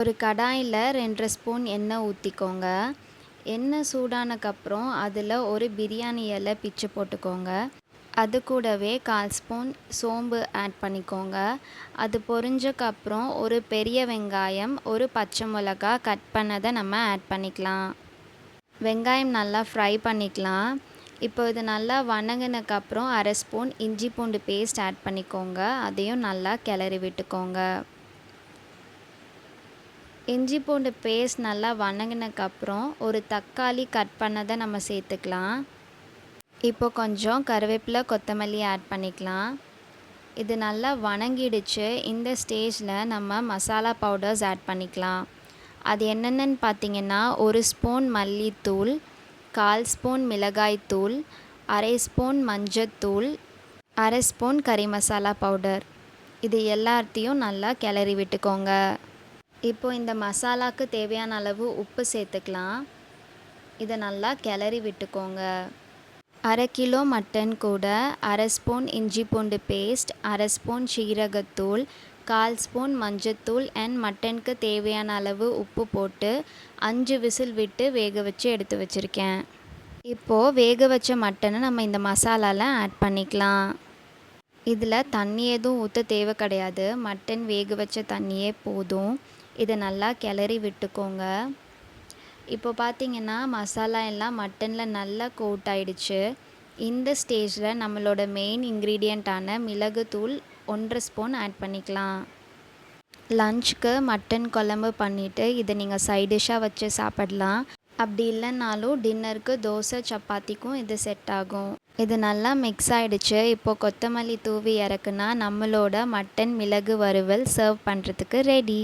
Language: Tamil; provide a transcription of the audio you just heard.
ஒரு கடாயில் 2 ஸ்பூன் எண்ணெய் ஊற்றிக்கோங்க. எண்ணெய் சூடானக்கப்புறம் அதில் ஒரு பிரியாணி இலை பிச்சு போட்டுக்கோங்க. அது கூடவே 1/4 ஸ்பூன் சோம்பு ஆட் பண்ணிக்கோங்க. அது பொரிஞ்சக்கப்புறம் ஒரு பெரிய வெங்காயம், ஒரு பச்சை மிளகா கட் பண்ணதை நம்ம ஆட் பண்ணிக்கலாம். வெங்காயம் நல்லா ஃப்ரை பண்ணிக்கலாம். இப்போ இது நல்லா வணங்கினக்கப்புறம் 1/2 ஸ்பூன் இஞ்சி பூண்டு பேஸ்ட் ஆட் பண்ணிக்கோங்க. அதையும் நல்லா கிளறி விட்டுக்கோங்க. இஞ்சி பூண்டு பேஸ்ட் நல்லா வணங்கினக்கப்புறம் ஒரு தக்காளி கட் பண்ணதை நம்ம சேர்த்துக்கலாம். இப்போ கொஞ்சம் கருவேப்பிலை, கொத்தமல்லி ஆட் பண்ணிக்கலாம். இது நல்லா வணங்கிடுச்சு. இந்த ஸ்டேஜில் நம்ம மசாலா பவுடர்ஸ் ஆட் பண்ணிக்கலாம். அது என்னென்னு பார்த்தீங்கன்னா, 1 ஸ்பூன் மல்லித்தூள், 1/4 ஸ்பூன் மிளகாய்த்தூள், 1/2 ஸ்பூன் மஞ்சத்தூள், 1/2 ஸ்பூன் கறி மசாலா பவுடர். இது எல்லாத்தையும் நல்லா கிளறி விட்டுக்கோங்க. இப்போ இந்த மசாலாவுக்கு தேவையான அளவு உப்பு சேர்த்துக்கலாம். இதை நல்லா கிளறி விட்டுக்கோங்க. 1/2 கிலோ மட்டன் கூட 1/2 ஸ்பூன் இஞ்சி பூண்டு பேஸ்ட், 1/2 ஸ்பூன் சீரகத்தூள், 1/4 ஸ்பூன் மஞ்சத்தூள் அண்ட் மட்டனுக்கு தேவையான அளவு உப்பு போட்டு 5 விசில் விட்டு வேக வச்சு எடுத்து வச்சுருக்கேன். இப்போது வேக வச்ச மட்டனை நம்ம இந்த மசாலாவில் ஆட் பண்ணிக்கலாம். இதில் தண்ணி எதுவும் ஊற்ற தேவை கிடையாது. மட்டன் வேக வச்ச தண்ணியே போதும். இதை நல்லா கிளறி விட்டுக்கோங்க. இப்போ பார்த்தீங்கன்னா மசாலா எல்லாம் மட்டனில் நல்லா கோட் ஆகிடுச்சு. இந்த ஸ்டேஜில் நம்மளோட மெயின் இன்க்ரீடியண்ட்டான மிளகுத்தூள் 1/2 ஸ்பூன் ஆட் பண்ணிக்கலாம். லஞ்சுக்கு மட்டன் குழம்பு பண்ணிவிட்டு இதை நீங்கள் சைட் டிஷ்ஷாக வச்சு சாப்பிடலாம். அப்படி இல்லைன்னாலும் டின்னருக்கு தோசை, சப்பாத்திக்கும் இது செட் ஆகும். இது நல்லா மிக்ஸ் ஆகிடுச்சு. இப்போது கொத்தமல்லி தூவி இறக்குனா நம்மளோட மட்டன் மிளகு வறுவல் சர்வ் பண்ணுறதுக்கு ரெடி.